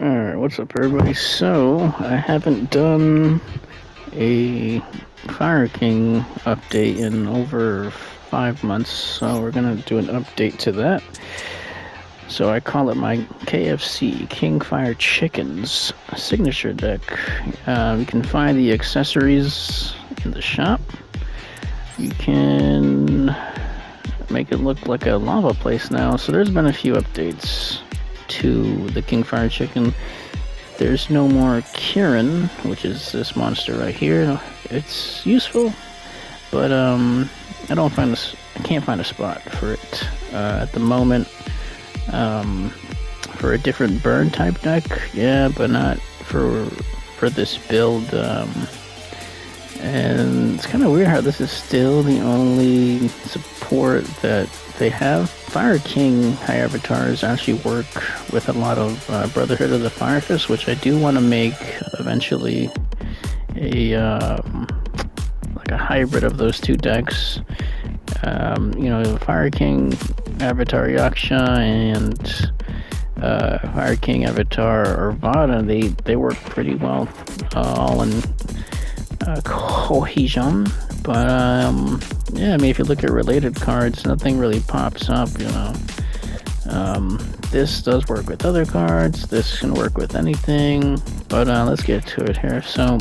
Alright, what's up everybody? So, I haven't done a Fire King update in over 5 months, so we're gonna do an update to that. So I call it my KFC King Fire Chickens signature deck. You can find the accessories in the shop. You can make it look like a lava place now, so there's been a few updates to the King Fire Chicken. There's no more Kieran, which is this monster right here. It's useful, but I can't find a spot for it at the moment. For a different burn type deck, yeah, but not for this build. And it's kind of weird how this is still the only support that they have. Fire King high avatars actually work with a lot of Brotherhood of the Fire Fist, which I do want to make eventually a like a hybrid of those two decks. You know, Fire King Avatar Yaksha and Fire King Avatar Arvada, they work pretty well all in cohesion. But yeah, I mean, if you look at related cards, nothing really pops up, you know. This does work with other cards, this can work with anything, but let's get to it here. So,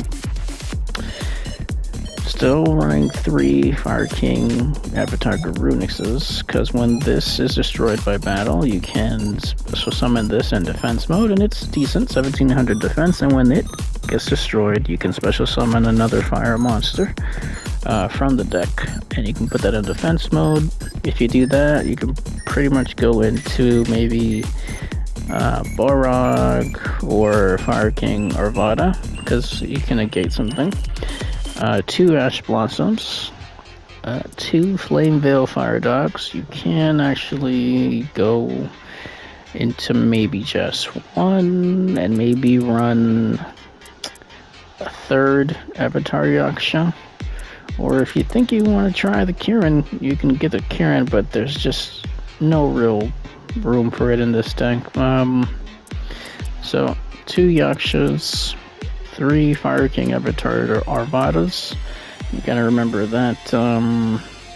still running 3 Fire King Avatar garunixes, because when this is destroyed by battle, you can special summon this in defense mode, and it's decent, 1700 defense, and when it gets destroyed, you can special summon another fire monster from the deck, and you can put that in defense mode. If you do that, you can pretty much go into maybe Borog or Fire King Arvada, because you can negate something. 2 Ash Blossoms, 2 Flame Veil Fire Dogs. You can actually go into maybe just 1 and maybe run a 3rd Avatar Yaksha. Or if you think you want to try the Kieran, you can get the Kieran, but there's just no real room for it in this deck. So 2 Yakshas, 3 Fire King Avatar Arvadas. You gotta remember that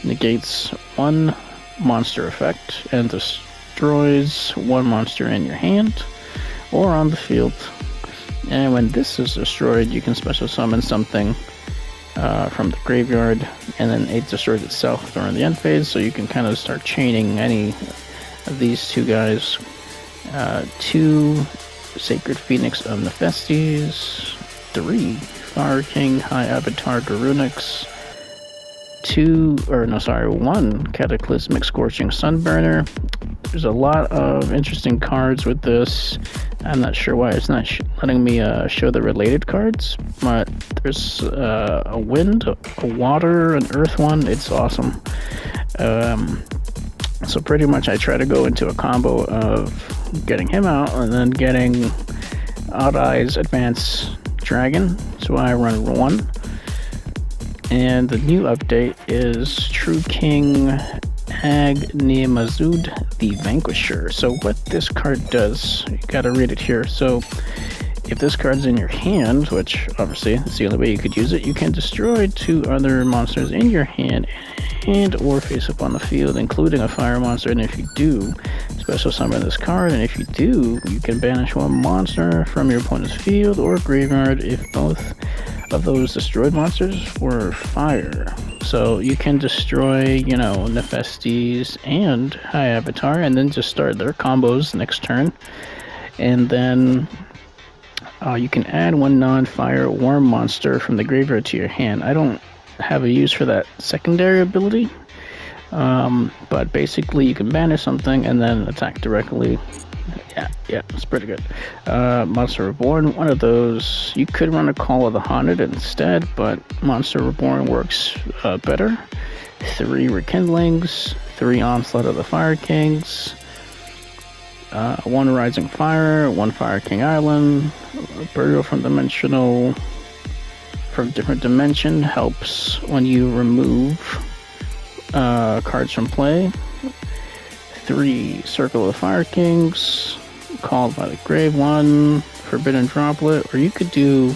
negates 1 monster effect and destroys 1 monster in your hand or on the field. And when this is destroyed, you can special summon something from the graveyard, and then it destroys itself during the end phase, so you can kind of start chaining any of these 2 guys. 2 Sacred Phoenix of Nefestes, 3 Fire King High Avatar garunix, 1 Cataclysmic Scorching Sunburner. There's a lot of interesting cards with this. I'm not sure why it's not letting me show the related cards, but there's a wind, a water, an earth one. It's awesome. So pretty much I try to go into a combo of getting him out and then getting Odd Eyes Advance Dragon. So I run 1. And the new update is True King Agnemazud the Vanquisher. So what this card does, you gotta read it here. So if this card's in your hand, which obviously is the only way you could use it, you can destroy 2 other monsters in your hand and or face up on the field, including a fire monster. And if you do, special summon this card, and if you do, you can banish 1 monster from your opponent's field or graveyard if both of those destroyed monsters were fire. So you can destroy, you know, Nefestes and High Avatar, and then just start their combos next turn. And then you can add 1 non-fire worm monster from the graveyard to your hand. I don't have a use for that secondary ability, but basically you can banish something and then attack directly. Yeah, it's pretty good. Monster Reborn, 1 of those. You could run a Call of the Haunted instead, but Monster Reborn works better. 3 Rekindlings, 3 Onslaught of the Fire Kings, 1 Rising Fire, 1 Fire King Island, Burial from different dimension helps when you remove cards from play. 3 Circle of Fire Kings, called by the grave, 1 forbidden droplet, or you could do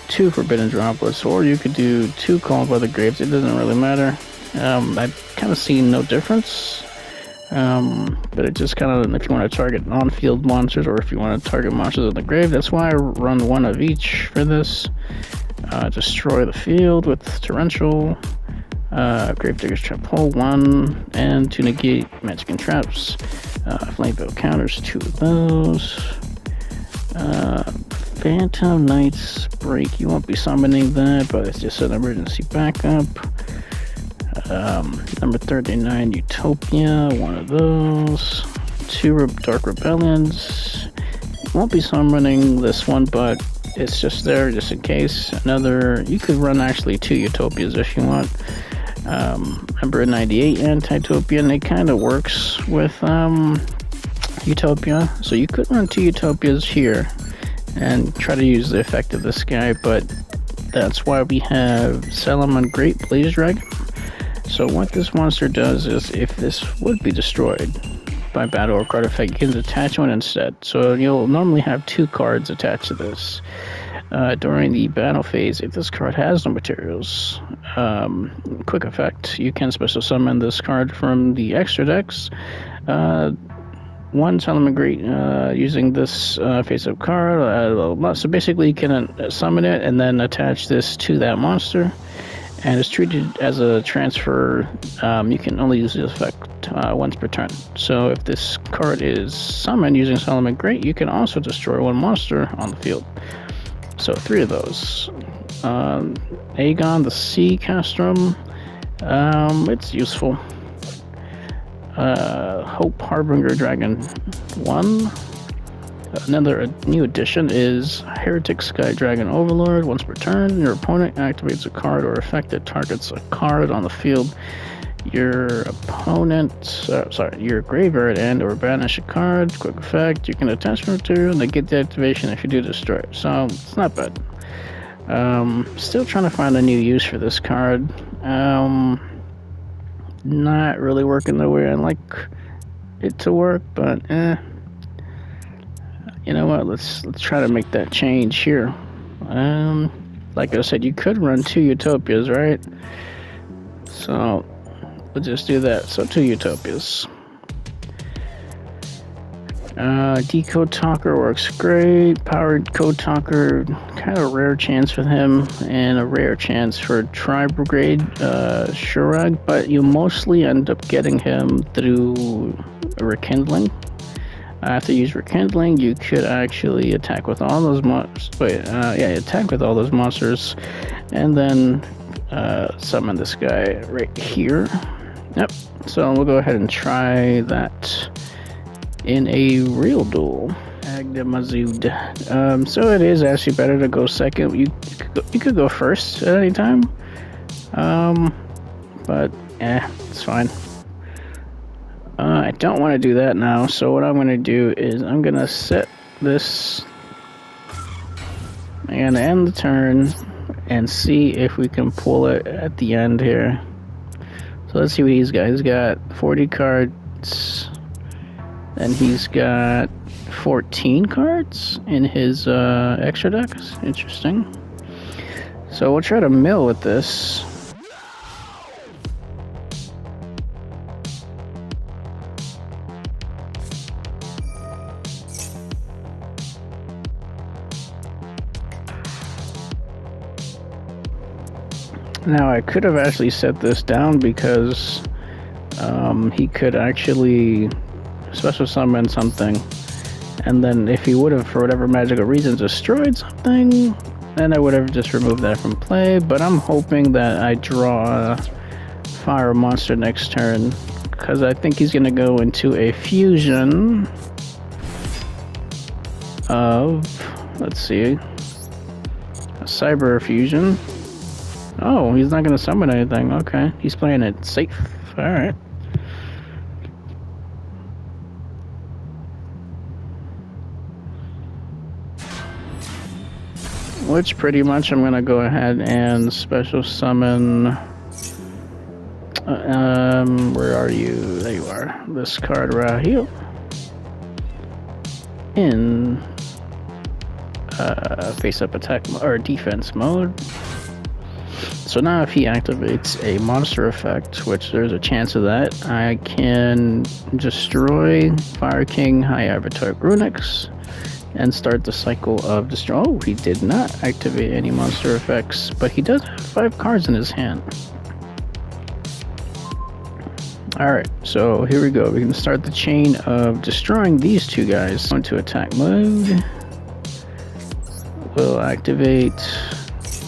2 forbidden droplets, or you could do 2 called by the graves. It doesn't really matter. I've kind of seen no difference. But it just kind of, if you want to target on-field monsters, or if you want to target monsters in the grave, that's why I run 1 of each for this. Destroy the field with torrential, Gravedigger's Trap Hole 1, and to negate magic and traps. Flame Veil counters 2 of those. Phantom Knight's Break, you won't be summoning that, but it's just an emergency backup. Number 39, Utopia, 1 of those. 2 Dark Rebellions. You won't be summoning this one, but it's just there just in case. Another, you could run actually 2 Utopias if you want. Number 98, Anti-Utopian, it kind of works with Utopia. So you could run 2 Utopias here and try to use the effect of this guy, but that's why we have Salamon Great Blaze Dragon. So what this monster does is, if this would be destroyed by battle or card effect, you can attach 1 instead. So you'll normally have 2 cards attached to this. During the battle phase, if this card has no materials, quick effect, you can special summon this card from the extra decks. 1 Salamon Great using this face-up card. So basically you can summon it and then attach this to that monster. And it's treated as a transfer. You can only use this effect once per turn. So if this card is summoned using Salamon Great, you can also destroy 1 monster on the field. So 3 of those. Aegon, the Sea Castrum. It's useful. Hope Harbinger Dragon 1. Another new addition is Heretic Sky Dragon Overlord. Once per turn, your opponent activates a card or effect that targets a card on the field. Your opponent, your graveyard and or banish a card. Quick effect, you can attach material and get the activation if you do destroy it. So it's not bad. Still trying to find a new use for this card. Not really working the way I like it to work, but you know what, let's try to make that change here. Like I said, you could run 2 Utopias, right? So we'll just do that. So 2 Utopias. Decode Talker works great. Powered Code Talker, kind of rare chance for him, and a rare chance for Tri-Brigade Shurag, but you mostly end up getting him through a Rekindling. After you use Rekindling, you could actually attack with all those attack with all those monsters, and then summon this guy right here. Yep. So we'll go ahead and try that in a real duel. Agdamazud. So it is actually better to go second. You could go first at any time. But it's fine. I don't want to do that now, so what I'm going to do is I'm going to set this. I'm going to end the turn and see if we can pull it at the end here. So let's see what he's got. He's got 40 cards, and he's got 14 cards in his extra decks. Interesting. So we'll try to mill with this. Now I could have actually set this down because he could actually special summon something, and then if he would have, for whatever magical reason, destroyed something, then I would have just removed that from play. But I'm hoping that I draw a fire monster next turn, because I think he's going to go into a fusion of, let's see, a cyber fusion. Oh, he's not going to summon anything. Okay, he's playing it safe. Alright. Which pretty much I'm going to go ahead and special summon. Where are you? There you are. This card right here. in face-up attack or defense mode. So now if he activates a monster effect, which there's a chance of that, I can destroy Fire King, High Avatar Garunix, and start the cycle of destroy. Oh, he did not activate any monster effects, but he does have 5 cards in his hand. Alright, so here we go. We can start the chain of destroying these two guys. Go into attack mode. We'll activate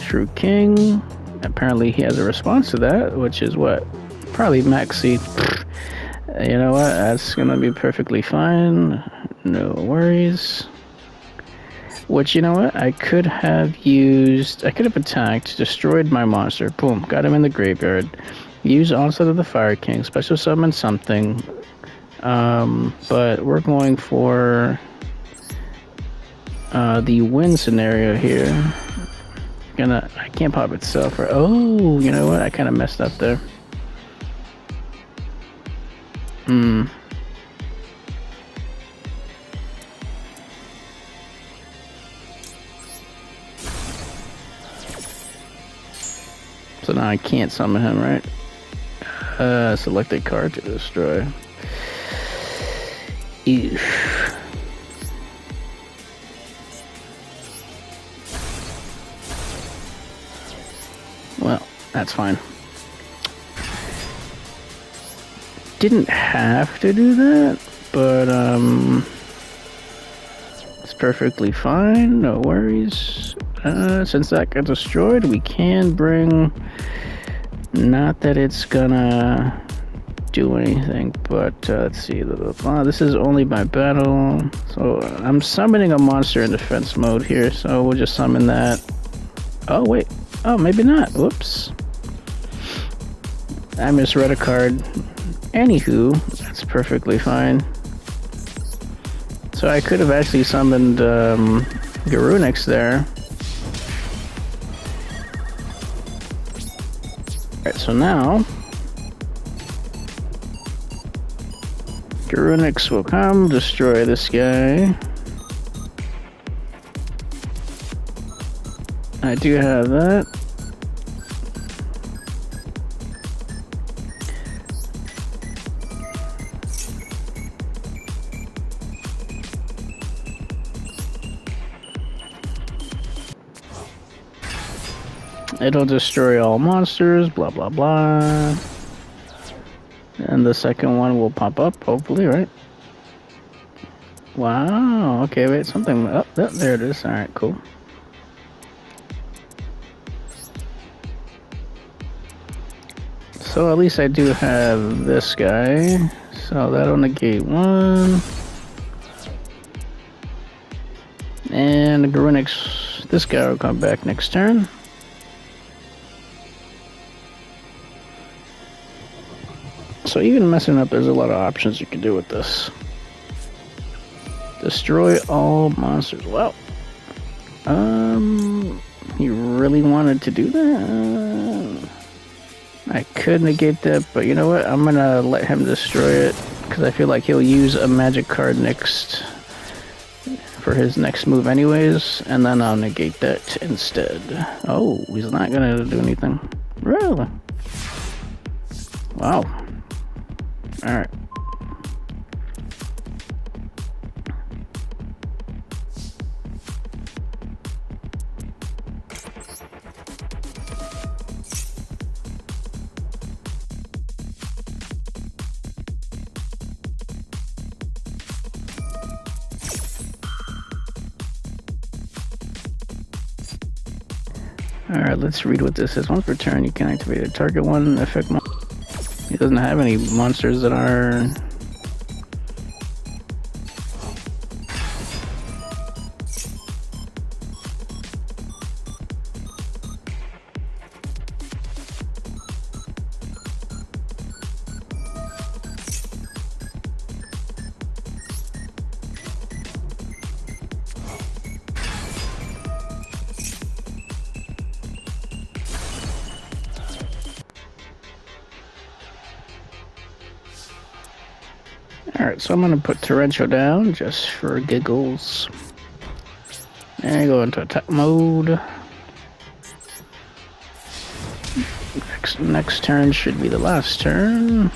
True King. Apparently he has a response to that, which is what? Probably Maxi. You know what? That's gonna be perfectly fine. No worries. Which, you know what? I could have attacked, destroyed my monster. Boom, got him in the graveyard. Use Onslaught of the Fire King, special summon something. But we're going for the win scenario here. I can't pop itself. Oh, you know what? I kind of messed up there. So now I can't summon him, right? Select a card to destroy. Eesh. Well, that's fine. Didn't have to do that, but it's perfectly fine, no worries. Since that got destroyed, we can bring, not that it's gonna do anything, but let's see, this is only by battle, so I'm summoning a monster in defense mode here, so we'll just summon that. Oh wait, oh maybe not, whoops, I misread a card. Anywho, that's perfectly fine. So I could have actually summoned garunix there. Alright, so now garunix will come, destroy this guy. I do have that. It'll destroy all monsters, blah blah blah. And the second one will pop up, hopefully, right? Wow, okay, wait, something up. Oh, there it is. Alright, cool. So at least I do have this guy. So that'll negate one. And the garunix, this guy will come back next turn. So even messing up, there's a lot of options you can do with this. Destroy all monsters. Well, he really wanted to do that? I could negate that, but you know what? I'm gonna let him destroy it, because I feel like he'll use a magic card next for his next move anyways, and then I'll negate that instead. Oh, he's not gonna do anything. Really? Wow. Alright. Alright, let's read what this says. Once per turn, you can activate a target one effect monster. He doesn't have any monsters that are... Alright, so I'm going to put Torrential down just for giggles. And go into attack mode. Next turn should be the last turn.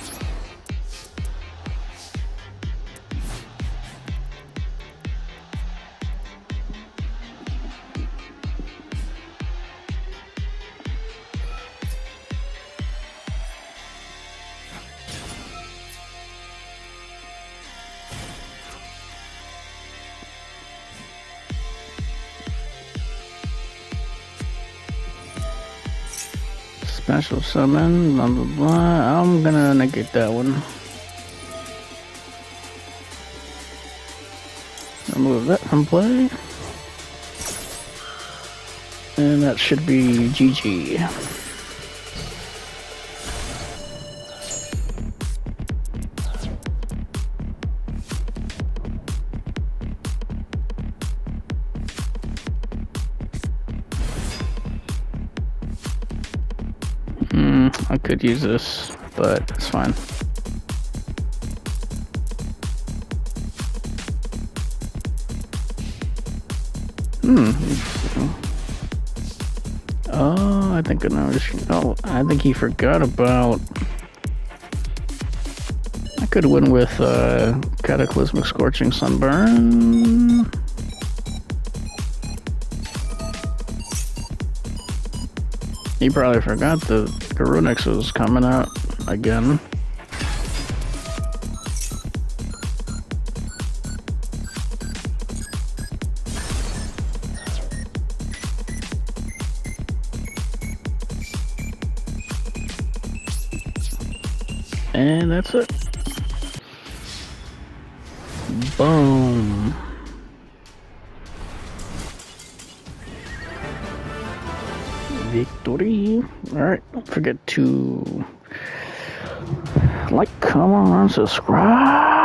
Special summon, blah blah blah. I'm gonna negate that one. Remove that from play. And that should be GG. I could use this, but it's fine. Oh, I think I know. Oh, I think he forgot about. I could win with Cataclysmic Scorching Sunburn. He probably forgot the garunix was coming out again. And that's it. Boom. Victory. Alright, don't forget to like, comment, and subscribe.